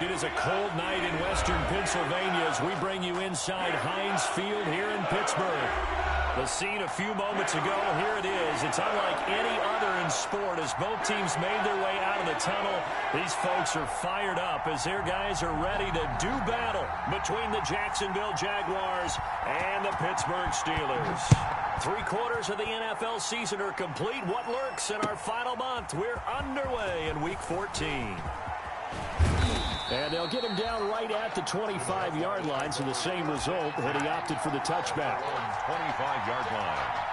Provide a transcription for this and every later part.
It is a cold night in western Pennsylvania as we bring you inside Heinz Field here in Pittsburgh. The scene a few moments ago, here it is. It's unlike any other in sport as both teams made their way out of the tunnel. These folks are fired up as their guys are ready to do battle between the Jacksonville Jaguars and the Pittsburgh Steelers. 3/4 of the NFL season are complete. What lurks in our final month? We're underway in Week 14. And they'll get him down right at the 25-yard line, so the same result had he opted for the touchback. 25-yard line.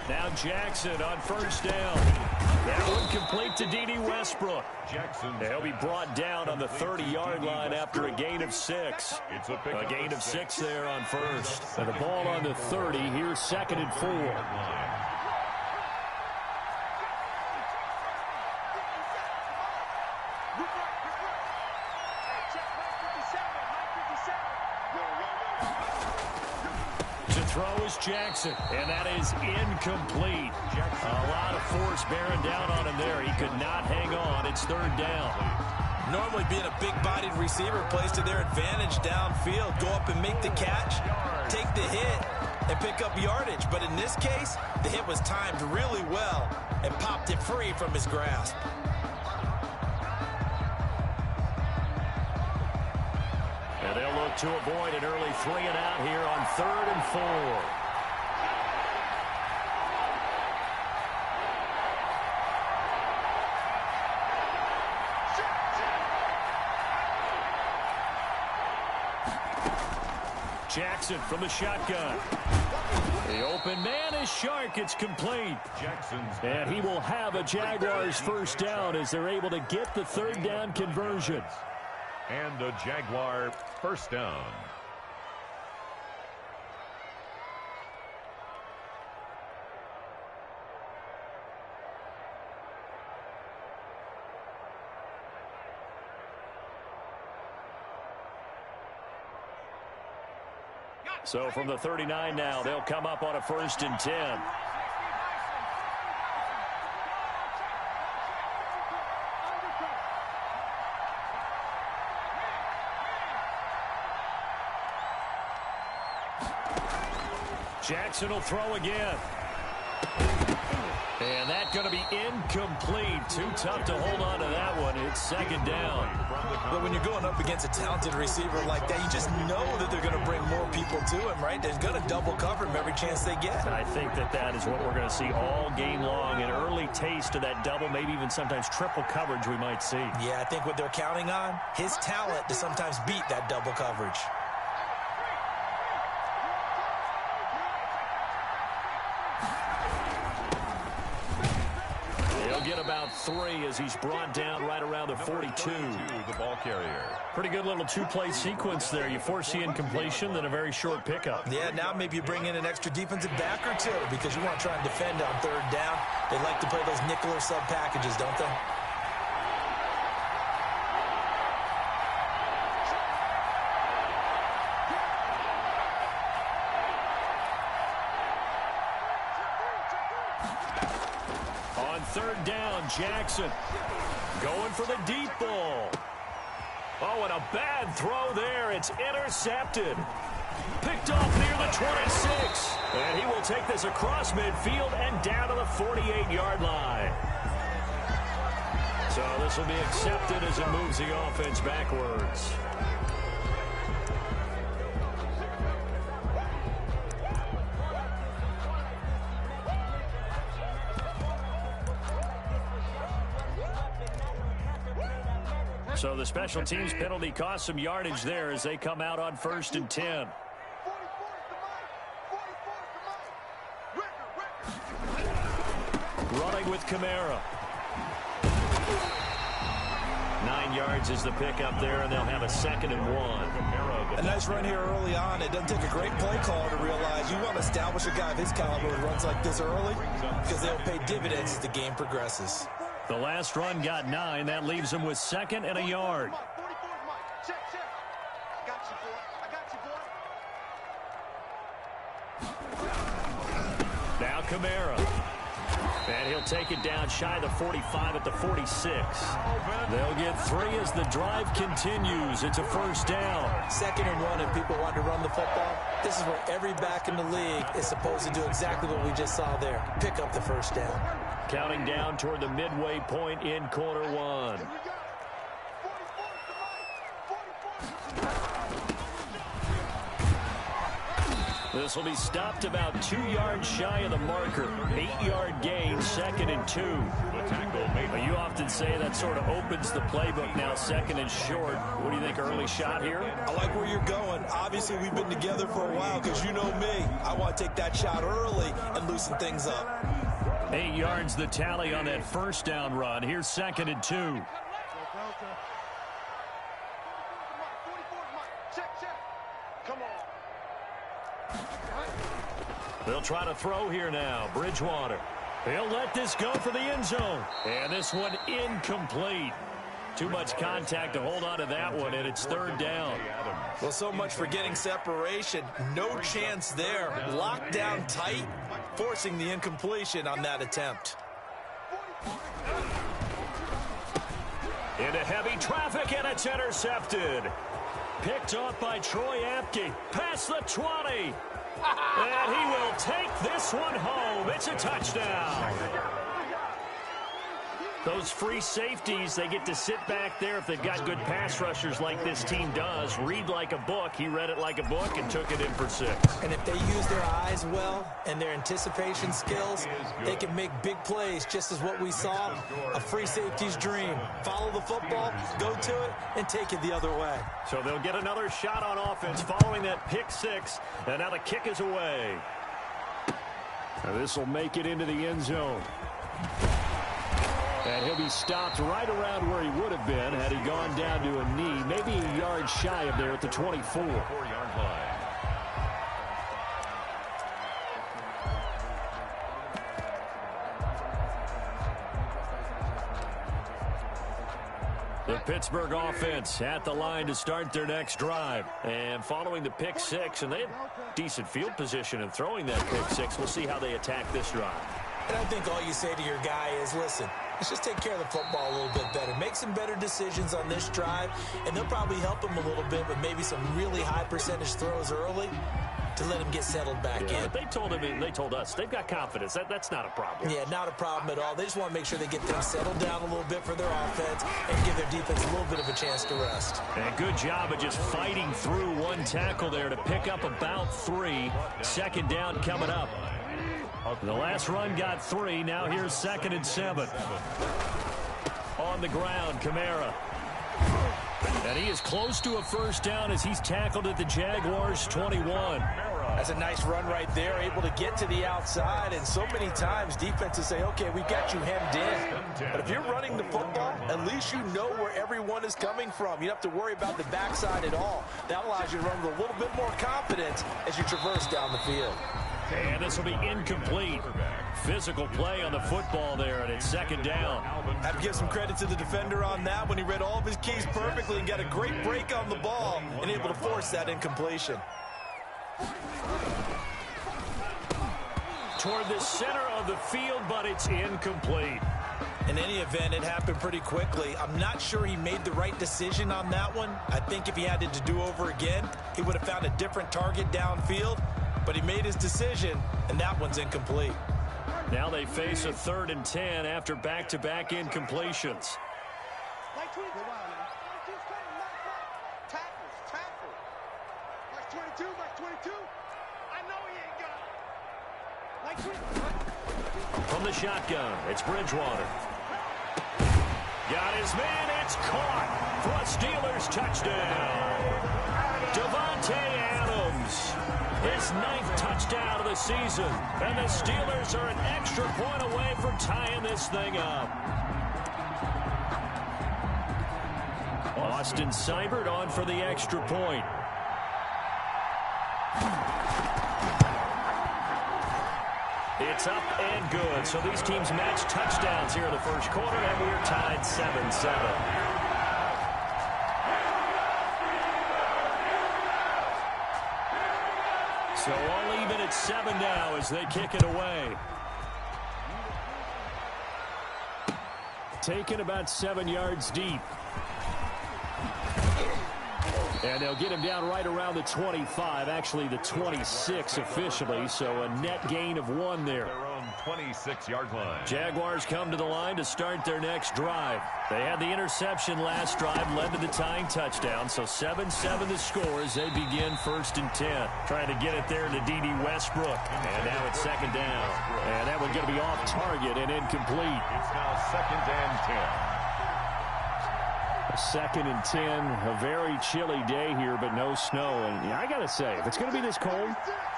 Now Jackson on first down. That one complete to D.D. Westbrook. He'll be brought down on the 30-yard line after a gain of 6. A gain of 6 there on first. And the ball on the 30. Here's 2nd and 4. Jackson, and that is incomplete. A lot of force bearing down on him there. He could not hang on. It's 3rd down. Normally being a big-bodied receiver plays to their advantage downfield. Go up and make the catch, take the hit, and pick up yardage. But in this case, the hit was timed really well and popped it free from his grasp. And they'll look to avoid an early 3-and-out here on 3rd and 4. Jackson from the shotgun. The open man is Shark. It's complete. And he will have a Jaguars first down as they're able to get the 3rd down conversion. And a Jaguar first down. So from the 39 now, they'll come up on a 1st and 10. Jackson will throw again. And that's going to be incomplete. Too tough to hold on to that one. It's 2nd down. But when you're going up against a talented receiver like that, you just know that they're going to bring more people to him, right? They're going to double cover him every chance they get. I think that is what we're going to see all game long. An early taste of that double, maybe even sometimes triple coverage we might see. Yeah, I think what they're counting on, his talent to sometimes beat that double coverage. Get about 3 as he's brought down right around the 42. The ball carrier. Pretty good little 2-play sequence there. You force the incompletion, then a very short pickup. Yeah, now maybe you bring in an extra defensive back or two because you want to try and defend on 3rd down. They like to play those nickel or sub packages, don't they? On 3rd down, Jackson going for the deep ball. Oh, and a bad throw there. It's intercepted. Picked off near the 26. And he will take this across midfield and down to the 48-yard line. So this will be accepted as it moves the offense backwards. So the special teams penalty cost some yardage there as they come out on 1st and 10. Running with Kamara. 9 yards is the pickup there, and they'll have a 2nd and 1. A nice run here early on. It doesn't take a great play caller to realize you want to establish a guy of his caliber who runs like this early because they'll pay dividends as the game progresses. The last run got 9. That leaves him with 2nd and a yard. Now Kamara. And he'll take it down shy of the 45 at the 46. They'll get 3 as the drive continues. It's a 1st down. 2nd and 1 if people want to run the football. This is where every back in the league is supposed to do exactly what we just saw there. Pick up the 1st down. Counting down toward the midway point in quarter 1. This will be stopped about 2 yards shy of the marker. 8-yard gain, 2nd and 2. You often say that sort of opens the playbook now, 2nd and short. What do you think, early shot here? I like where you're going. Obviously, we've been together for a while because you know me. I want to take that shot early and loosen things up. 8 yards the tally on that 1st down run. Here's 2nd and 2. They'll try to throw here now. Bridgewater. He'll let this go for the end zone. And this one incomplete. Too much contact to hold on to that one, and it's 3rd down. Well, so much for getting separation. No chance there. Locked down tight, forcing the incompletion on that attempt. Into heavy traffic, and it's intercepted. Picked off by Troy Apke. Past the 20. And he will take this one home. It's a touchdown. Those free safeties, they get to sit back there if they've got good pass rushers like this team does. Read like a book. He read it like a book and took it in for 6. And if they use their eyes well and their anticipation skills, they can make big plays, just as what we saw, a free safety's dream. Follow the football, go to it, and take it the other way. So they'll get another shot on offense following that pick 6, and now the kick is away. This will make it into the end zone. And he'll be stopped right around where he would have been had he gone down to a knee, maybe a yard shy of there at the 24. 4-yard line. The Pittsburgh offense at the line to start their next drive. And following the pick 6, and they have decent field position in throwing that pick 6. We'll see how they attack this drive. And I think all you say to your guy is, listen, let's just take care of the football a little bit better. Make some better decisions on this drive, and they'll probably help him a little bit with maybe some really high percentage throws early to let him get settled back in. But they told him, and they told us, they've got confidence. That's not a problem. Yeah, not a problem at all. They just want to make sure they get things settled down a little bit for their offense and give their defense a little bit of a chance to rest. And good job of just fighting through one tackle there to pick up about 3. 2nd down coming up. The last run got 3. Now here's 2nd and 7. On the ground, Kamara. And he is close to a 1st down as he's tackled at the Jaguars' 21. That's a nice run right there, able to get to the outside. And so many times defenses say, okay, we got you hemmed in. But if you're running the football, at least you know where everyone is coming from. You don't have to worry about the backside at all. That allows you to run with a little bit more confidence as you traverse down the field. And this will be incomplete. Physical play on the football there, and it's 2nd down. I have to give some credit to the defender on that when he read all of his keys perfectly and got a great break on the ball and able to force that incompletion. Toward the center of the field, but it's incomplete. In any event, it happened pretty quickly. I'm not sure he made the right decision on that one. I think if he had it to do over again, he would have found a different target downfield. But he made his decision, and that one's incomplete. Now they face a 3rd and 10 after back-to-back incompletions. From the shotgun, it's Bridgewater. Got his man, it's caught for a Steelers touchdown. Davante Adams, his 9th touchdown touchdown of the season. And the Steelers are an extra point away from tying this thing up. Austin Seibert on for the extra point. It's up and good. So these teams match touchdowns here in the first quarter, and we're tied 7-7. So all even at 7 now as they kick it away. Taken about 7 yards deep. And they'll get him down right around the 25, actually the 26 officially, so a net gain of 1 there. Their own 26-yard line. Jaguars come to the line to start their next drive. They had the interception last drive, led to the tying touchdown, so 7-7 the score as they begin 1st and 10. Trying to get it there to D.D. Westbrook, and now it's 2nd down. And that one's going to be off target and incomplete. It's now 2nd and 10. 2nd and 10, a very chilly day here, but no snow. And I got to say, if it's going to be this cold,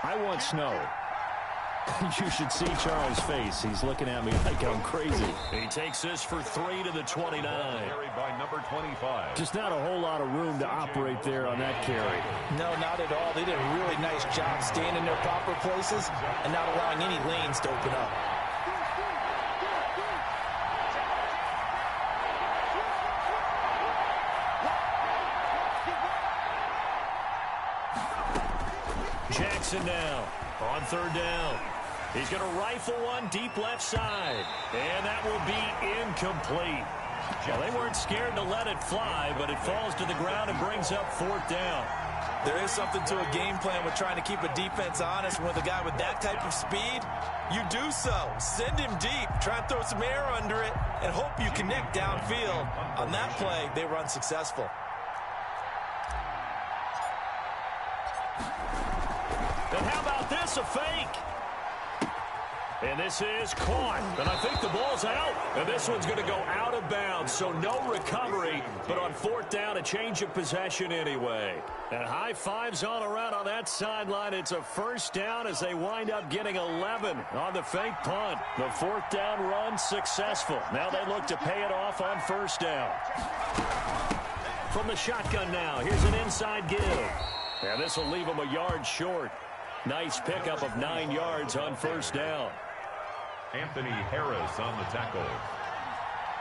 I want snow. You should see Charles' face. He's looking at me like I'm crazy. He takes this for 3 to the 29. Carried by number 25. Just not a whole lot of room to operate there on that carry. No, not at all. They did a really nice job staying in their proper places and not allowing any lanes to open up. Jackson now on 3rd down. He's going to rifle one deep left side. And that will be incomplete. Well, they weren't scared to let it fly, but it falls to the ground and brings up 4th down. There is something to a game plan with trying to keep a defense honest. With a guy with that type of speed, you do so. Send him deep. Try and throw some air under it and hope you connect downfield. On that play, they were unsuccessful. And how about this, a fake? And this is caught. And I think the ball's out. And this one's going to go out of bounds, so no recovery. But on 4th down, a change of possession anyway. And high fives all around on that sideline. It's a 1st down as they wind up getting 11 on the fake punt. The 4th down run successful. Now they look to pay it off on 1st down. From the shotgun now, here's an inside give. And this will leave them a yard short. Nice pickup of 9 yards on 1st down. Anthony Harris on the tackle.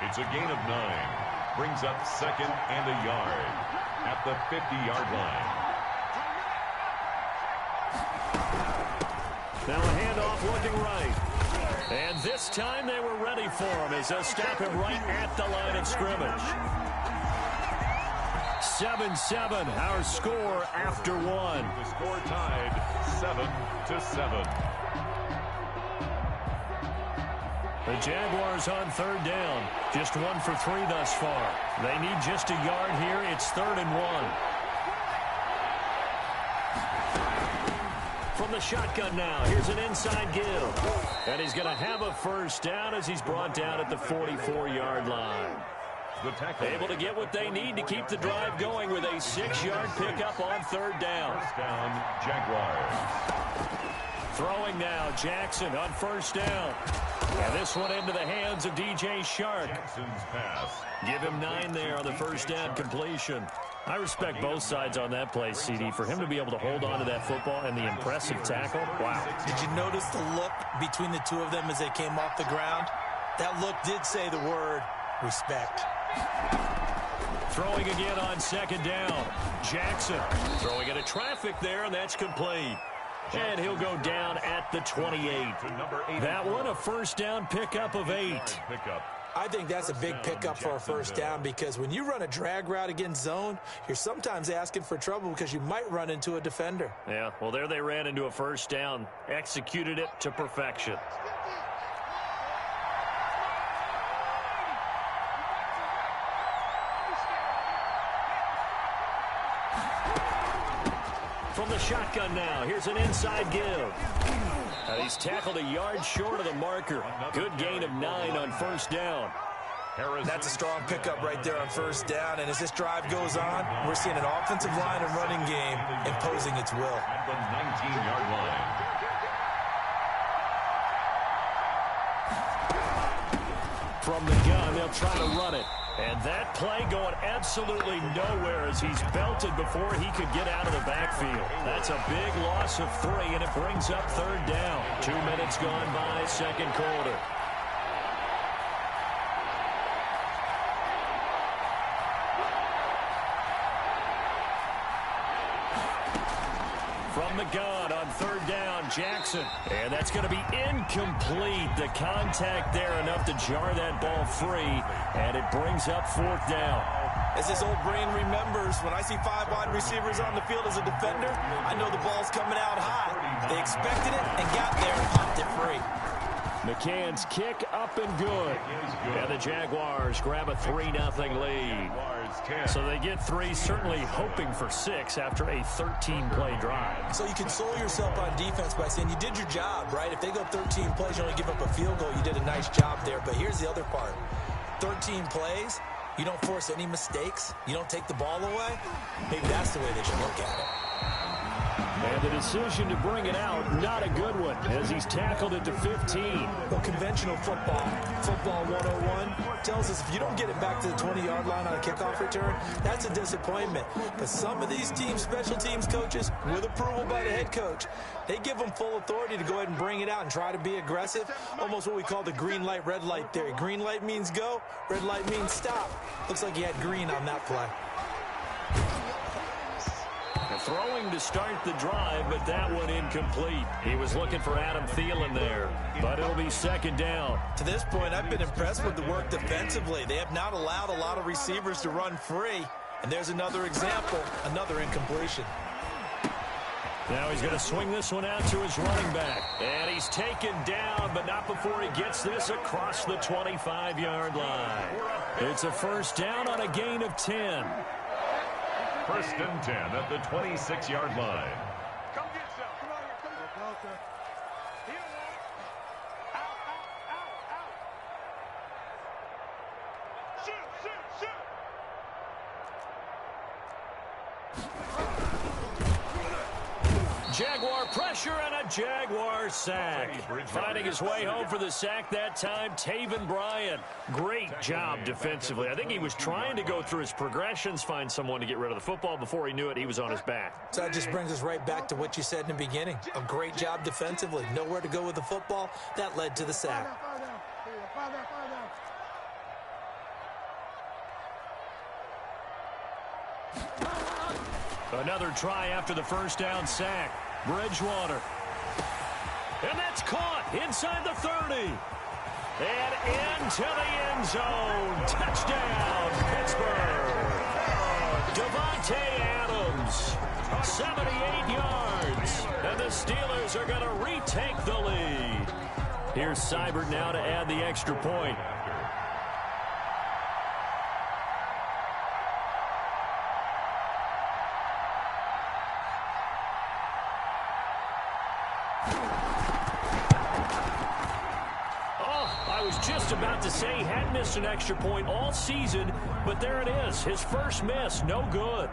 It's a gain of 9. Brings up 2nd and a yard at the 50-yard line. Now a handoff looking right. And this time they were ready for him as they'll stop him right at the line of scrimmage. 7-7, our score after 1. The score tied 7-7. The Jaguars on 3rd down. Just 1 for 3 thus far. They need just a yard here. It's 3rd and 1. From the shotgun now, here's an inside give. And he's going to have a 1st down as he's brought down at the 44-yard line. Able to get what they need to keep the drive going with a 6-yard pickup on 3rd down. 1st down, Jaguars. Throwing now, Jackson on 1st down. And this one into the hands of DJ Shark. Jackson's pass. Give him 9 there on the 1st down completion. I respect both sides on that play, CD. For him to be able to hold on to that football and the impressive tackle, wow. Did you notice the look between the two of them as they came off the ground? That look did say the word respect. Throwing again on 2nd down. Jackson throwing into traffic there, and that's complete. And he'll go down at the 28. That one a 1st down pickup of 8. I think that's a big pickup for a 1st down because when you run a drag route against zone, you're sometimes asking for trouble because you might run into a defender. Yeah, well, there they ran into a 1st down. Executed it to perfection. From the shotgun now, here's an inside give. And he's tackled a yard short of the marker. Good gain of 9 on 1st down. That's a strong pickup right there on 1st down. And as this drive goes on, we're seeing an offensive line and running game imposing its will. At the 19-yard line. from the gun. They'll try to run it. And that play going absolutely nowhere as he's belted before he could get out of the backfield. That's a big loss of 3, and it brings up 3rd down. 2 minutes gone by, second quarter. From the gun on 3rd down, Jackson. And that's going to be incomplete. The contact there enough to jar that ball free. And it brings up 4th down. As his old brain remembers, when I see 5 wide receivers on the field as a defender, I know the ball's coming out high. They expected it and got there and popped it free. McCann's kick up and good. And the Jaguars grab a 3-0 lead. So they get 3, certainly hoping for 6 after a 13-play drive. So you console yourself on defense by saying you did your job, right? If they go 13 plays, you only give up a field goal, you did a nice job there. But here's the other part. 13 plays, you don't force any mistakes, you don't take the ball away. Maybe that's the way they should look at it. And the decision to bring it out, not a good one, as he's tackled it to 15. Well, conventional football 101, tells us if you don't get it back to the 20-yard line on a kickoff return, that's a disappointment. But some of these teams, special teams coaches, with approval by the head coach, they give them full authority to go ahead and bring it out and try to be aggressive, almost what we call the green light, red light theory. Green light means go, red light means stop. Looks like he had green on that play. Throwing to start the drive, but that one incomplete. He was looking for Adam Thielen there, but it'll be 2nd down. To this point, I've been impressed with the work defensively. They have not allowed a lot of receivers to run free. And there's another example, another incompletion. Now he's going to swing this one out to his running back. And he's taken down, but not before he gets this across the 25-yard line. It's a 1st down on a gain of 10. 1st and 10 at the 26-yard line. Come get some. Come on here. Come on. Okay. Here, out. Shoot. Jaguar pressure and a Jaguar sack. Finding his way home for the sack that time, Taven Bryan. Great job defensively. I think he was trying to go through his progressions, find someone to get rid of the football. Before he knew it, he was on his back. So that just brings us right back to what you said in the beginning. A great job defensively. Nowhere to go with the football. That led to the sack. Another try after the 1st down sack. Bridgewater. And that's caught inside the 30. And into the end zone. Touchdown, Pittsburgh. Devontae Adams. 78 yards. And the Steelers are going to retake the lead. Here's Seibert now to add the extra point. Just about to say he hadn't missed an extra point all season, but there it is. His first miss, no good.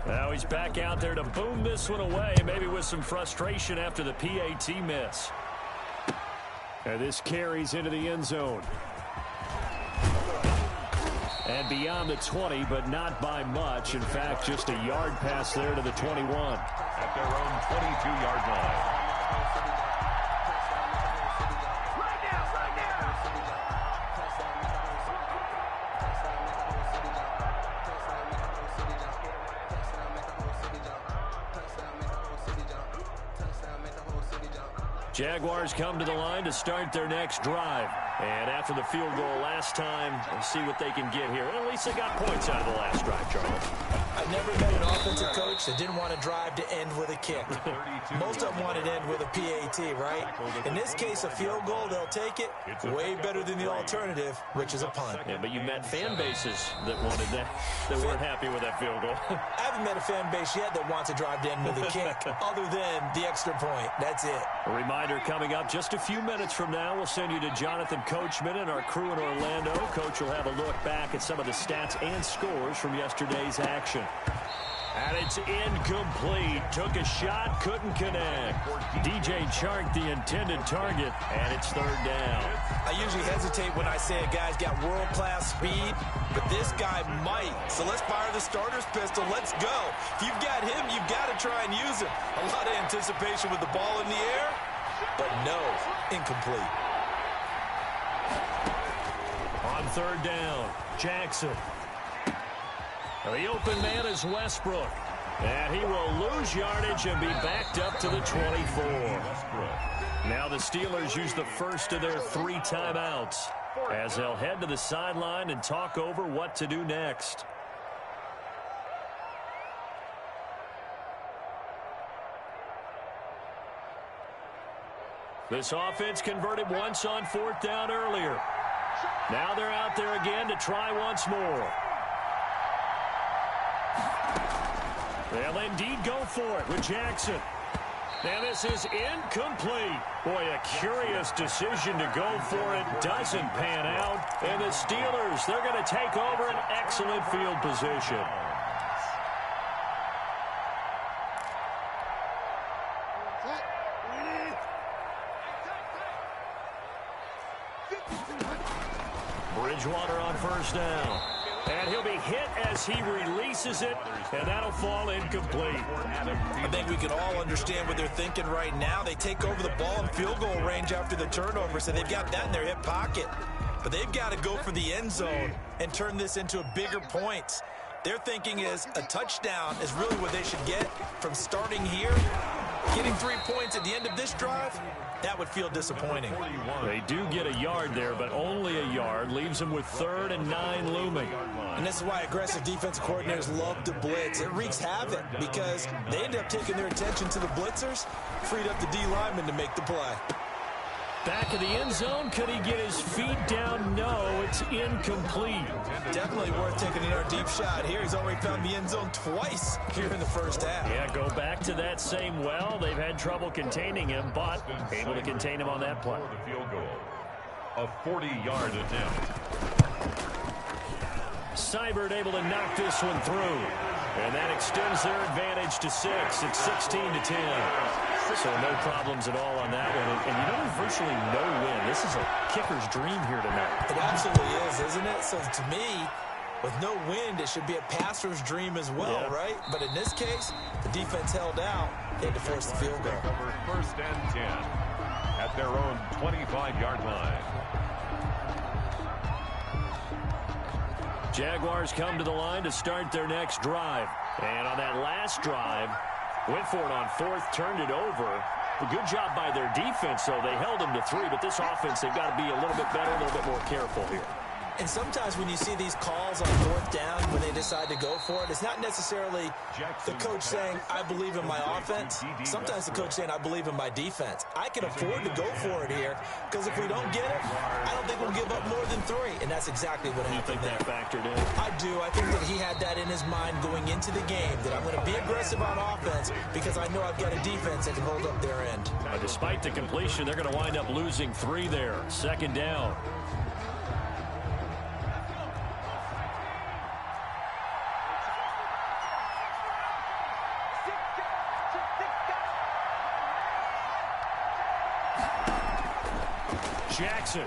Now he's back out there to boom this one away, maybe with some frustration after the PAT miss. And this carries into the end zone. And beyond the 20, but not by much. In fact, just a yard pass there to the 21. At their own 22-yard line. Jaguars come to the line to start their next drive. And after the field goal last time, let's see what they can get here. At least they got points out of the last drive, Charles. I never met an offensive coach that didn't want to drive to end with a kick. Most of them want to end with a PAT, right? In this case, a field goal, they'll take it. Way better than the alternative, which is a punt. Yeah, but you met fan bases that wanted that, that weren't happy with that field goal. I haven't met a fan base yet that wants to drive to end with a kick, other than the extra point. That's it. A reminder coming up just a few minutes from now. We'll send you to Jonathan Coachman and our crew in Orlando. Coach will have a look back at some of the stats and scores from yesterday's action. And it's incomplete. Took a shot, couldn't connect. DJ Chark, the intended target, and it's third down. I usually hesitate when I say a guy's got world-class speed, but this guy might. So let's fire the starter's pistol. Let's go. If you've got him, you've got to try and use him. A lot of anticipation with the ball in the air, but no, incomplete. On third down, Jackson. The open man is Westbrook. And he will lose yardage and be backed up to the 24. Now the Steelers use the first of their 3 timeouts as they'll head to the sideline and talk over what to do next. This offense converted once on 4th down earlier. Now they're out there again to try once more. They'll indeed go for it with Jackson. And this is incomplete. Boy, a curious decision to go for it. Doesn't pan out. And the Steelers, they're going to take over an excellent field position. Bridgewater on first down. And he'll be hit as he releases it, and that'll fall incomplete. I think we can all understand what they're thinking right now. They take over the ball in field goal range after the turnover, so they've got that in their hip pocket. But they've got to go for the end zone and turn this into a bigger point. Their thinking is a touchdown is really what they should get from starting here. Getting 3 points at the end of this drive, that would feel disappointing. They do get a yard there, but only a yard. Leaves them with 3rd and 9 looming. And this is why aggressive defensive coordinators love to blitz. It wreaks havoc because they end up taking their attention to the blitzers, freed up the D lineman to make the play. Back of the end zone. Could he get his feet down? No, it's incomplete. Definitely worth taking another deep shot here. He's already found the end zone twice here in the first half. Yeah, go back to that same well. They've had trouble containing him, but able to contain him on that play. The field goal. A 40-yard attempt. Seibert able to knock this one through. And that extends their advantage to 6. It's 16-10. So no problems at all on that one. And you know, there's virtually no win. This is a kicker's dream here tonight. It absolutely is, isn't it? So to me, with no wind, it should be a passer's dream as well, yeah. Right? But in this case, the defense held out. They had to force the field goal. First and 10 at their own 25-yard line. Jaguars come to the line to start their next drive. And on that last drive, went for it on 4th, turned it over. A good job by their defense, though. They held them to 3, but this offense, they've got to be a little bit better, a little bit more careful here. And sometimes when you see these calls on 4th down, when they decide to go for it, it's not necessarily the coach saying, I believe in my offense. Sometimes the coach saying, I believe in my defense. I can afford to go for it here, because if we don't get it, I don't think we'll give up more than 3. And that's exactly what happened there. You think that factored in? I do. I think that he had that in his mind going into the game, that I'm going to be aggressive on offense because I know I've got a defense that can hold up their end. Despite the completion, they're going to wind up losing 3 there. 2nd down. Jackson.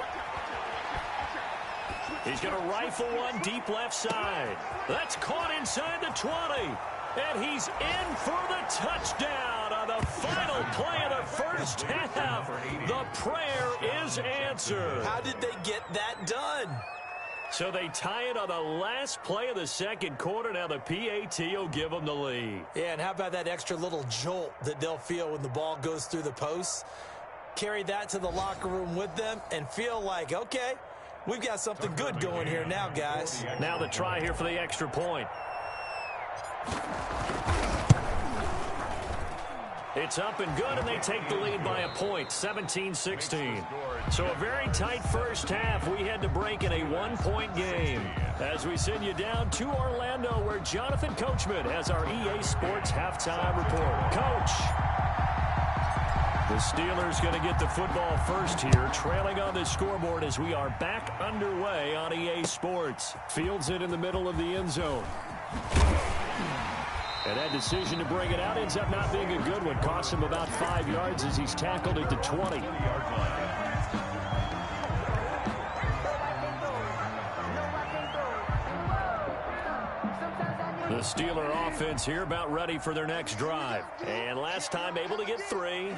He's going to rifle one deep left side. That's caught inside the 20. And he's in for the touchdown on the final play of the first half. The prayer is answered. How did they get that done? So they tie it on the last play of the 2nd quarter. Now the PAT will give them the lead. Yeah, and how about that extra little jolt that they'll feel when the ball goes through the posts? Carry that to the locker room with them and feel like, okay, we've got something good going here now, guys. Now the try here for the extra point. It's up and good, and they take the lead by a point, 17-16. So a very tight first half. We had to break in a one-point game. As we send you down to Orlando, where Jonathan Coachman has our EA Sports halftime report. Coach. The Steelers going to get the football first here, trailing on the scoreboard as we are back underway on EA Sports. Fields it in the middle of the end zone. And that decision to bring it out ends up not being a good one. Costs him about 5 yards as he's tackled at the 20. The Steeler offense here about ready for their next drive. And last time able to get 3.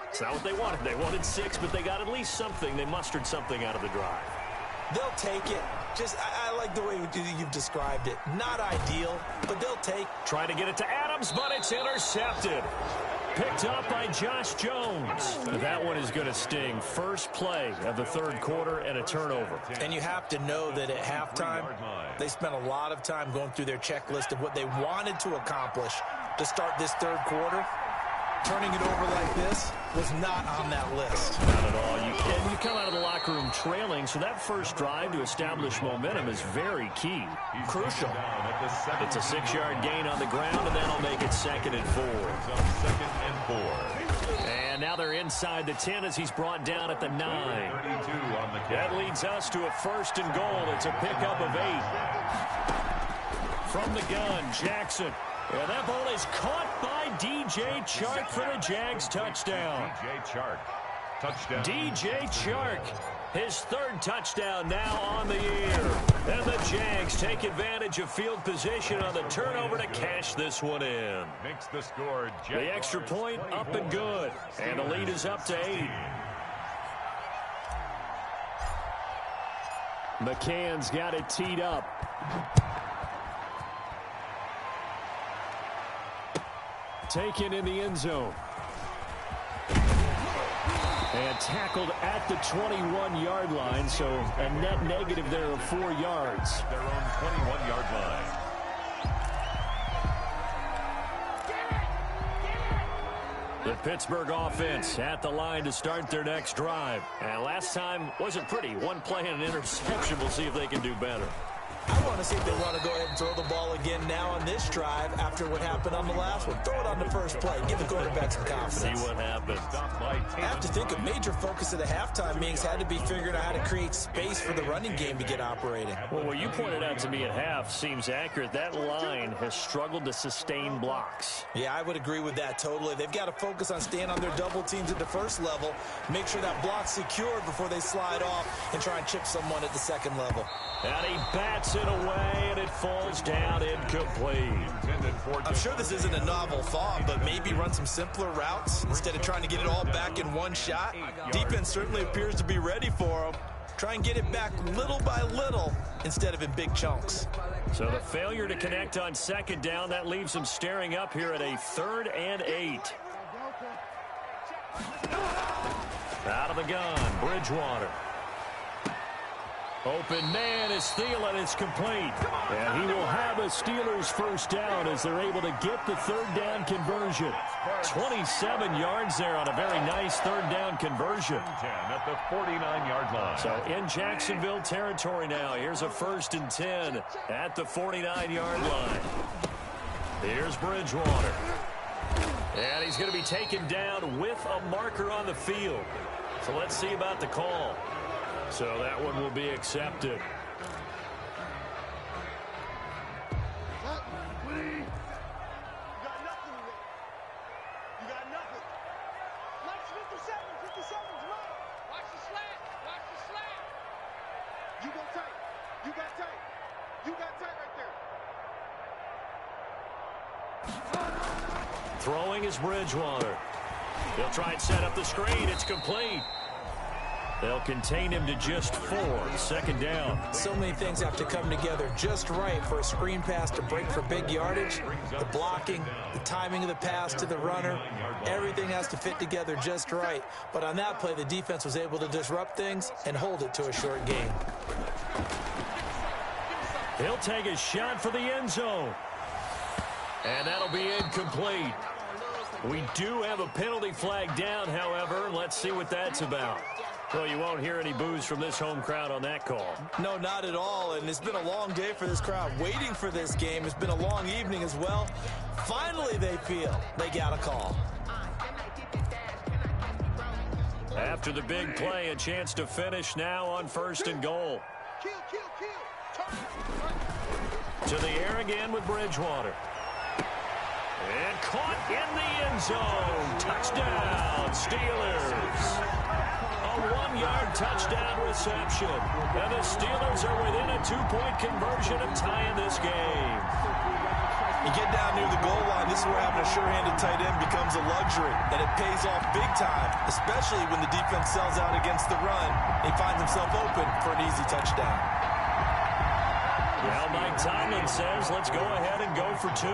It's not what they wanted. They wanted 6, but they got at least something. They mustered something out of the drive. They'll take it. I like the way you've described it. Not ideal, but they'll take. Trying to get it to Adams, but it's intercepted. Picked up by Josh Jones. That one is going to sting. First play of the third quarter and a turnover. And you have to know that at halftime, they spent a lot of time going through their checklist of what they wanted to accomplish to start this third quarter. Turning it over like this was not on that list. Not at all. You come out of the locker room trailing, so that first drive to establish momentum is very key. Crucial. It's a 6-yard gain on the ground, and that'll make it 2nd and 4. And now they're inside the 10 as he's brought down at the 9. That leads us to a 1st and goal. It's a pickup of 8. From the gun, Jackson. And that ball is caught by DJ Chark for the Jags touchdown. DJ Chark, his 3rd touchdown now on the year. And the Jags take advantage of field position on the turnover to cash this one in. Makes the score. The extra point up and good. And the lead is up to 8. McCann's got it teed up. Taken in the end zone. And tackled at the 21-yard line, so a net negative there of 4 yards. Their own 21-yard line. The Pittsburgh offense at the line to start their next drive. And last time wasn't pretty. One play and an interception. We'll see if they can do better. I want to see if they want to go ahead and throw the ball again now on this drive after what happened on the last one. Throw it on the first play. Give the quarterback some confidence. See what happens. I have to think a major focus of the halftime meetings had to be figuring out how to create space for the running game to get operating. Well, what you pointed out to me at half seems accurate. That line has struggled to sustain blocks. Yeah, I would agree with that totally. They've got to focus on staying on their double teams at the first level, make sure that block's secured before they slide off and try and chip someone at the second level. And he bats it away, and it falls down incomplete. I'm sure this isn't a novel thought, but maybe run some simpler routes instead of trying to get it all back in one shot. Defense certainly appears to be ready for them. Try and get it back little by little instead of in big chunks. So the failure to connect on 2nd down, that leaves them staring up here at a 3rd and 8. Out of the gun, Bridgewater. Open man is Thielen. It's complete. And he will have a Steelers first down as they're able to get the 3rd down conversion. 27 yards there on a very nice 3rd down conversion. At the 49-yard line. So in Jacksonville territory now. Here's a 1st and 10 at the 49-yard line. Here's Bridgewater. And he's going to be taken down with a marker on the field. So let's see about the call. So that one will be accepted. You got nothing. You got nothing. Watch 57. 57's right. Watch the slant. Watch the slant. You go tight. You got tight. You got tight right there. Throwing is Bridgewater. He'll try and set up the screen. It's complete. They'll contain him to just 4. 2nd down. So many things have to come together just right for a screen pass to break for big yardage. The blocking, the timing of the pass to the runner, everything has to fit together just right. But on that play, the defense was able to disrupt things and hold it to a short gain. He'll take a shot for the end zone. And that'll be incomplete. We do have a penalty flag down, however. Let's see what that's about. Well, you won't hear any boos from this home crowd on that call. No, not at all, and it's been a long day for this crowd waiting for this game. It's been a long evening as well. Finally, they feel they got a call. After the big play, a chance to finish now on 1st and goal. To the air again with Bridgewater. And caught in the end zone. Touchdown, Steelers. A 1-yard touchdown reception. And the Steelers are within a 2-point conversion of tying this game. You get down near the goal line, this is where having a sure-handed tight end becomes a luxury. And it pays off big time, especially when the defense sells out against the run. He finds himself open for an easy touchdown. Well, Mike Tomlin says, let's go ahead and go for 2.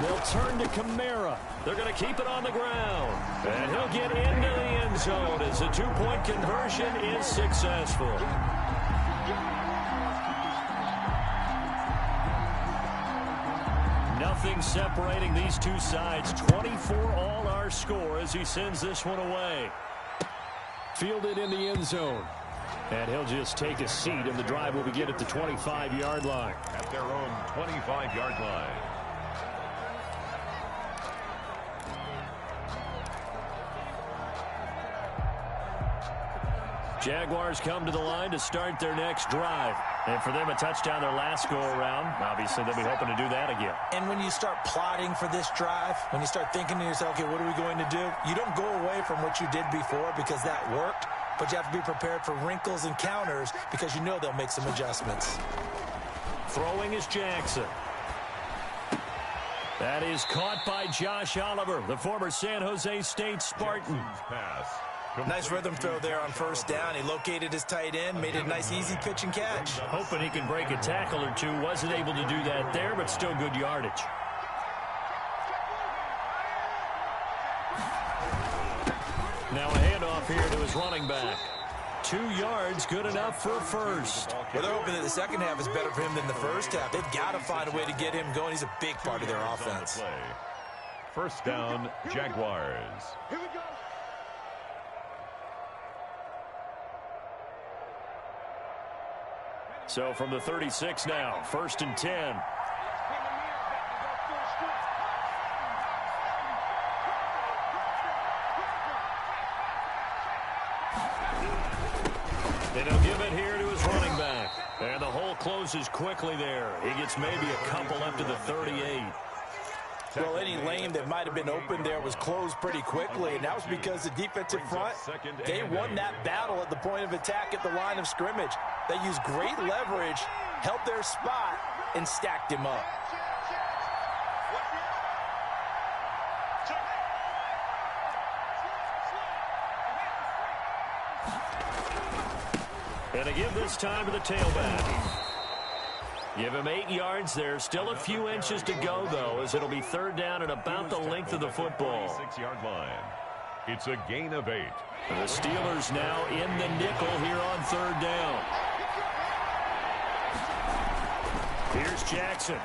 They'll turn to Kamara. They're going to keep it on the ground. And he'll get into the end zone as the 2-point conversion is successful. Nothing separating these two sides. 24 all our score as he sends this one away. Fielded in the end zone. And he'll just take a seat, and the drive will begin at the 25-yard line. At their own 25-yard line. Jaguars come to the line to start their next drive. And for them, a touchdown their last go-around. Obviously, they'll be hoping to do that again. And when you start plotting for this drive, when you start thinking to yourself, okay, what are we going to do? You don't go away from what you did before because that worked, but you have to be prepared for wrinkles and counters because you know they'll make some adjustments. Throwing is Jackson. That is caught by Josh Oliver, the former San Jose State Spartan. Pass. Nice rhythm throw there on 1st down. He located his tight end, made it a nice, easy pitch and catch. Hoping he can break a tackle or two. Wasn't able to do that there, but still good yardage. Now a handoff here to his running back. 2 yards, good enough for a first. Well, they're hoping that the second half is better for him than the first half. They've got to find a way to get him going. He's a big part of their offense. 1st down, Jaguars. Here we go. So from the 36 now, 1st and 10. And he'll give it here to his running back. And the hole closes quickly there. He gets maybe a couple up to the 38. Well, any lane that might have been open there was closed pretty quickly, and that was because the defensive front, they won that battle at the point of attack at the line of scrimmage. They used great leverage, held their spot, and stacked him up. And to give this time to the tailback. Give him 8 yards there. Still a few inches to go, though, as it'll be 3rd down and about the length of the football. 6-yard line. It's a gain of 8. The Steelers now in the nickel here on 3rd down. Here's Jackson.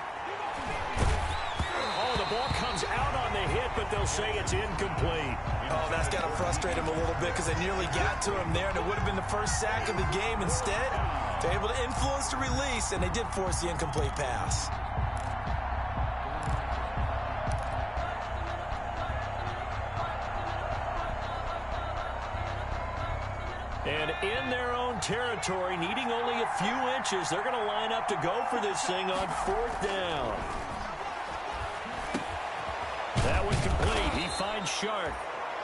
Oh, the ball comes out on the hit, but they'll say it's incomplete. Oh, that's got to frustrate him a little bit because they nearly got to him there, and it would have been the first sack of the game. Instead, they're able to influence the release, and they did force the incomplete pass. And in their own territory, needing only a few inches, they're going to line up to go for this thing on 4th down. That one complete. He finds Shark.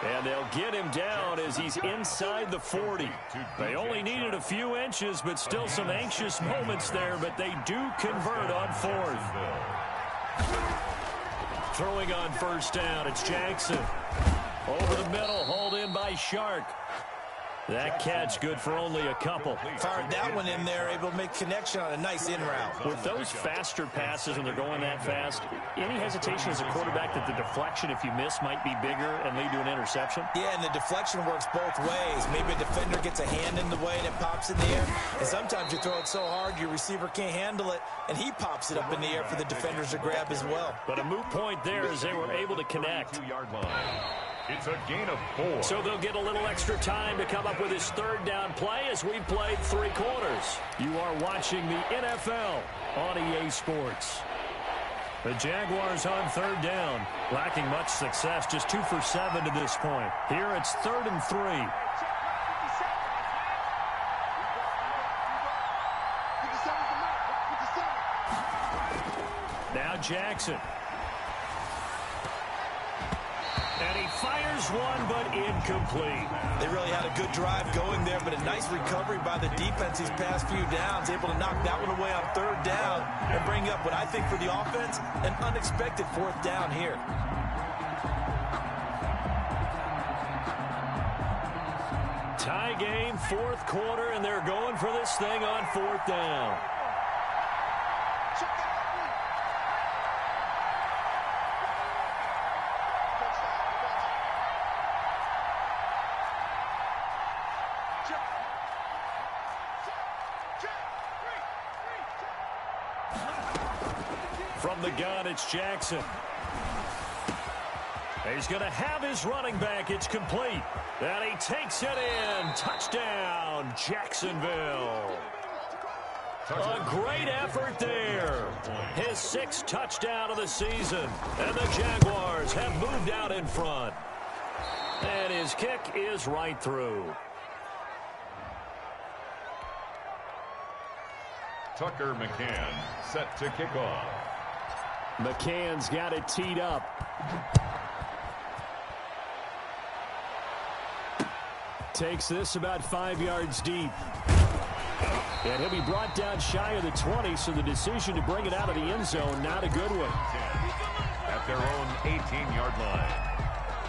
And they'll get him down as he's inside the 40. They only needed a few inches, but still some anxious moments there, but they do convert on 4th. Throwing on 1st down, it's Jackson. Over the middle, hauled in by Shark. That catch good for only a couple. Fired that one in there, able to make connection on a nice in route. With those faster passes when they're going that fast, any hesitation as a quarterback that the deflection, if you miss, might be bigger and lead to an interception? Yeah, and the deflection works both ways. Maybe a defender gets a hand in the way and it pops in the air. And sometimes you throw it so hard your receiver can't handle it, and he pops it up in the air for the defenders to grab as well. But a moot point there as they were able to connect. 2-yard line. It's a gain of 4. So they'll get a little extra time to come up with his third down play as we've played 3 quarters. You are watching the NFL on EA Sports. The Jaguars on third down, lacking much success, just 2 for 7 to this point. Here it's 3rd and 3. Now Jackson. And he fires one, but incomplete. They really had a good drive going there, but a nice recovery by the defense these past few downs, able to knock that one away on 3rd down and bring up what I think for the offense, an unexpected 4th down here. Tie game, 4th quarter, and they're going for this thing on 4th down. From the gun, it's Jackson. He's going to have his running back. It's complete. And he takes it in. Touchdown, Jacksonville. A great effort there. His 6th touchdown of the season. And the Jaguars have moved out in front. And his kick is right through. Tucker McCann set to kick off. McCann's got it teed up. Takes this about 5 yards deep. And he'll be brought down shy of the 20, so the decision to bring it out of the end zone, not a good one. At their own 18-yard line.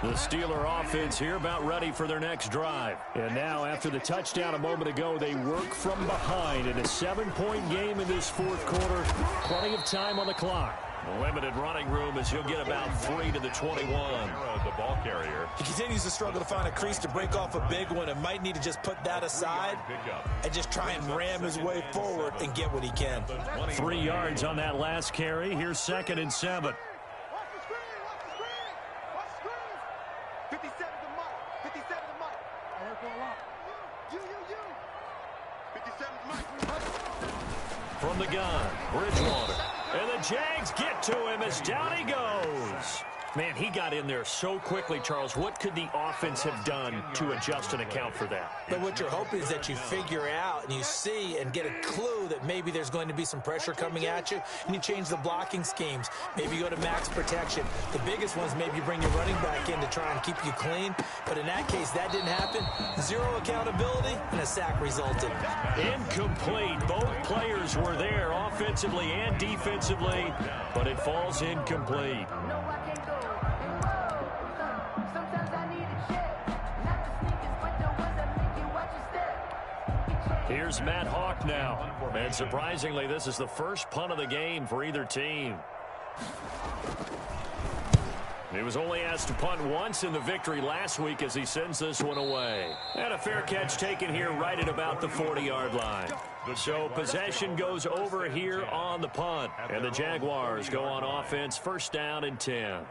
The Steeler offense here about ready for their next drive. And now, after the touchdown a moment ago, they work from behind in a 7-point game in this 4th quarter. Plenty of time on the clock. Limited running room as he'll get about 3 to the 21. The ball carrier. He continues to struggle to find a crease to break off a big one and might need to just put that aside and just try and ram his way forward and get what he can. 3 yards on that last carry. Here's 2nd and 7. 57 to Mike. 57 to Mike. I heard going up. You. 57 to Mike. From the gun, Bridgewater. And the Jags get to him as down he goes. Man, he got in there so quickly, Charles. What could the offense have done to adjust and account for that? But what you're hoping is that you figure out and you see and get a clue that maybe there's going to be some pressure coming at you, and you change the blocking schemes. Maybe you go to max protection. The biggest one is maybe you bring your running back in to try and keep you clean. But in that case, that didn't happen. 0 accountability, and a sack resulted. Incomplete. Both players were there offensively and defensively, but it falls incomplete. Here's Matt Hawk now. And surprisingly, this is the first punt of the game for either team. He was only asked to punt once in the victory last week as he sends this one away. And a fair catch taken here right at about the 40-yard line. So possession goes over here on the punt. And the Jaguars go on offense, 1st down and 10.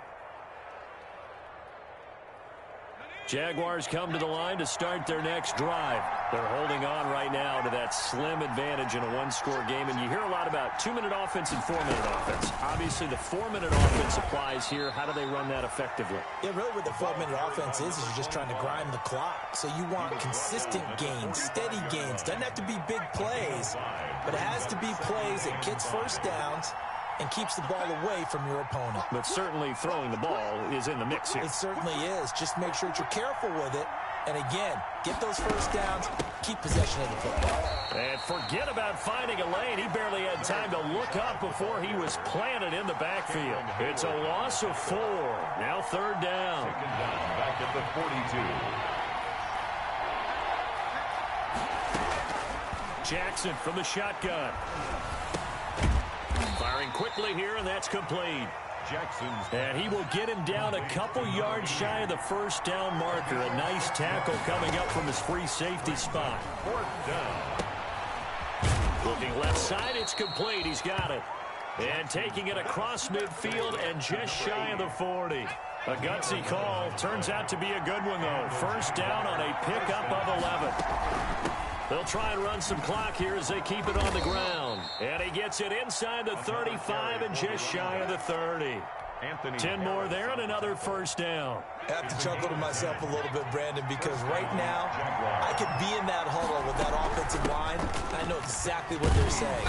Jaguars come to the line to start their next drive. They're holding on right now to that slim advantage in a 1-score game. And you hear a lot about 2-minute offense and 4-minute offense. Obviously, the 4-minute offense applies here. How do they run that effectively? Yeah, really what the 4-minute offense is you're just trying to grind the clock. So you want consistent gains, steady gains. Doesn't have to be big plays, but it has to be plays that gets 1st downs and keeps the ball away from your opponent. But certainly throwing the ball is in the mix here. It certainly is. Just make sure that you're careful with it. And again, get those 1st downs, keep possession of the football. And forget about finding a lane. He barely had time to look up before he was planted in the backfield. It's a loss of 4. Now 3rd down. Back at the 42. Jackson from the shotgun. Firing quickly here, and that's complete. And he will get him down a couple yards shy of the first down marker. A nice tackle coming up from his free safety spot. Fourth down. Looking left side, it's complete. He's got it. And taking it across midfield and just shy of the 40. A gutsy call. Turns out to be a good one, though. First down on a pickup of 11. They'll try and run some clock here as they keep it on the ground. And he gets it inside the 35 and just shy of the 30. 10 more there and another first down. I have to chuckle to myself a little bit, Brandon, because right now I could be in that huddle with that offensive line. I know exactly what they're saying.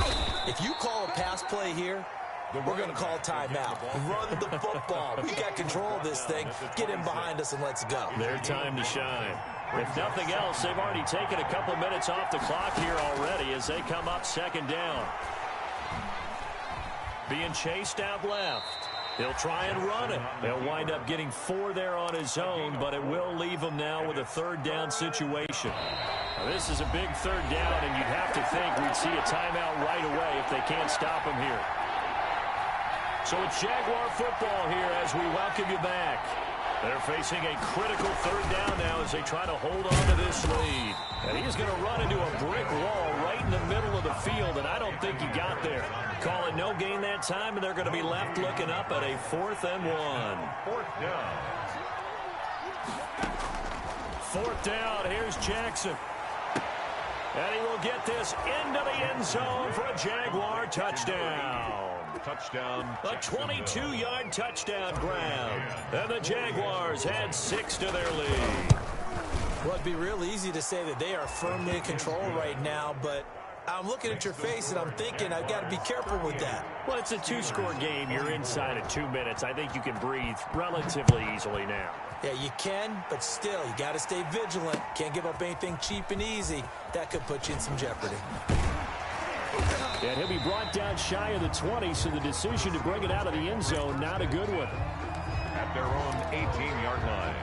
If you call a pass play here, we're going to call timeout. Run the football. We got control of this thing. Get in behind us and let's go. Their time to shine. If nothing else, they've already taken a couple minutes off the clock here already as they come up second down. Being chased out left. He'll try and run it. He'll wind up getting 4 there on his own, but it will leave him now with a third down situation. Now, this is a big third down, and you'd have to think we'd see a timeout right away if they can't stop him here. So it's Jaguar football here as we welcome you back. They're facing a critical third down now as they try to hold on to this lead. And he's going to run into a brick wall right in the middle of the field, and I don't think he got there. Call it no gain that time, and they're going to be left looking up at a 4th and 1. Fourth down. 4th down, here's Jackson. And he will get this into the end zone for a Jaguar touchdown. Touchdown. A 22-yard touchdown grab. And the Jaguars add 6 to their lead. Well, it'd be real easy to say that they are firmly in control right now, but I'm looking at your face and I'm thinking I've got to be careful with that. Well, it's a 2-score game. You're inside of 2 minutes. I think you can breathe relatively easily now. Yeah, you can, but still, you got to stay vigilant. Can't give up anything cheap and easy. That could put you in some jeopardy. And he'll be brought down shy of the 20, so the decision to bring it out of the end zone, not a good one. At their own 18-yard line.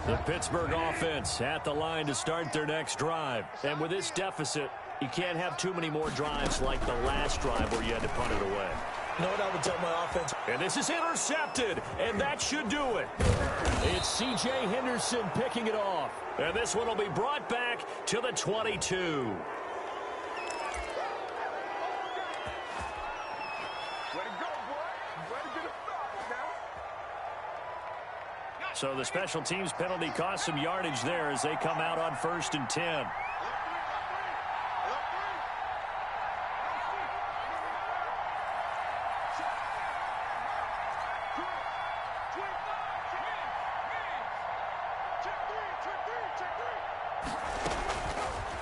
The Pittsburgh offense at the line to start their next drive. And with this deficit, you can't have too many more drives like the last drive where you had to punt it away. You know what I would tell my offense? And this is intercepted, and that should do it. It's C.J. Henderson picking it off. And this one will be brought back to the 22. Way to go, boy. Way to get a stop now. So the special teams penalty cost some yardage there as they come out on 1st and 10.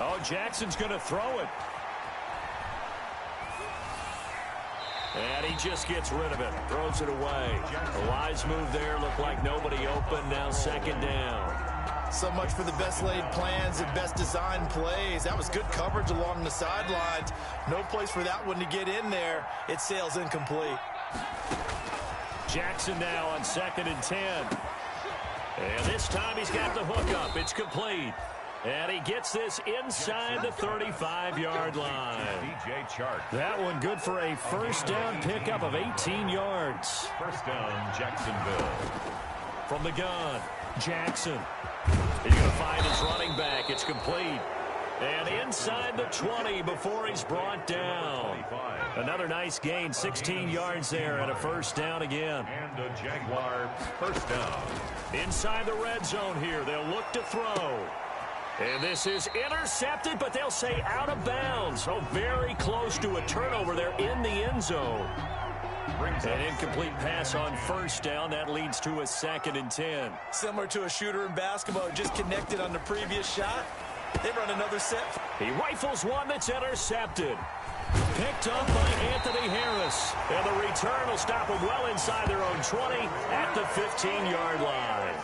Oh, Jackson's going to throw it. And he just gets rid of it. Throws it away. A wise move there. Looked like nobody open. Now 2nd down. So much for the best laid plans and best designed plays. That was good coverage along the sidelines. No place for that one to get in there. It sails incomplete. Jackson now on 2nd and 10. And this time he's got the hook up. It's complete. And he gets this inside the 35-yard line. DJ Chark. That one good for a first down pickup of 18 yards. First down, Jacksonville. From the gun, Jackson. He's going to find his running back. It's complete. And inside the 20 before he's brought down. Another nice gain, 16 yards there and a first down again. And a Jaguar first down. Inside the red zone here. They'll look to throw. And this is intercepted, but they'll say out of bounds. So very close to a turnover there in the end zone. An incomplete pass on first down. That leads to a 2nd and 10. Similar to a shooter in basketball, just connected on the previous shot. They run another set. He rifles one that's intercepted. Picked up by Anthony Harris. And the return will stop them well inside their own 20 at the 15-yard line.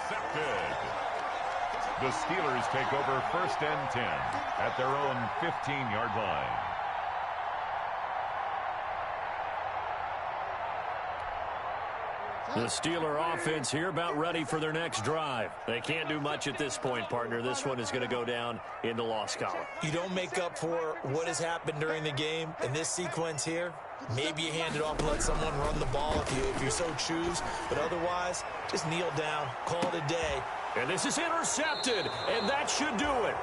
The Steelers take over 1st and 10 at their own 15-yard line. The Steeler offense here about ready for their next drive. They can't do much at this point, partner. This one is going to go down in the loss column. You don't make up for what has happened during the game in this sequence here. Maybe you hand it off and let someone run the ball if you so choose. But otherwise, just kneel down, call it a day. And this is intercepted, and that should do it.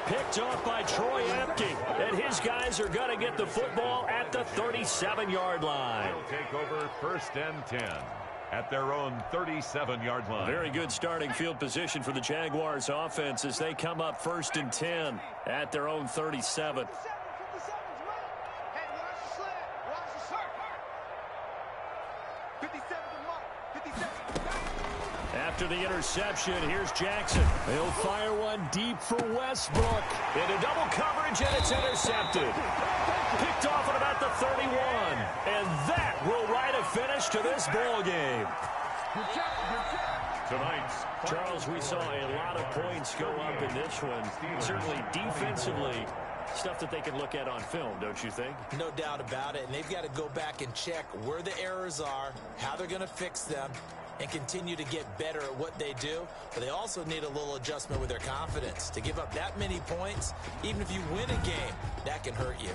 Picked off by Troy Apke, and his guys are going to get the football at the 37-yard line. They'll take over 1st and 10 at their own 37-yard line. Very good starting field position for the Jaguars offense as they come up 1st and 10 at their own 37. After the interception, here's Jackson. He'll fire one deep for Westbrook. Into double coverage, and it's intercepted. Picked off at about the 31. And that will write a finish to this ball game. Tonight's Charles, we saw a lot of points go up in this one. Certainly defensively, stuff that they can look at on film, don't you think? No doubt about it. And they've got to go back and check where the errors are, how they're going to fix them, and continue to get better at what they do. But they also need a little adjustment with their confidence. To give up that many points, even if you win a game, that can hurt you.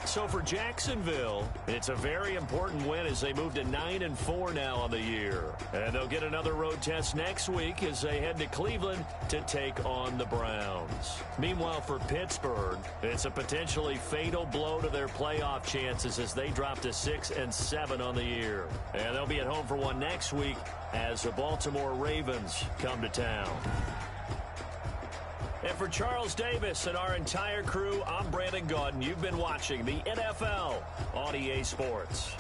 So for Jacksonville, it's a very important win as they move to 9-4 now on the year. And they'll get another road test next week as they head to Cleveland to take on the Browns. Meanwhile, for Pittsburgh, it's a potentially fatal blow to their playoff chances as they drop to 6-7 on the year. And they'll be at home for one next week as the Baltimore Ravens come to town. And for Charles Davis and our entire crew, I'm Brandon Gaudin. You've been watching the NFL on EA Sports.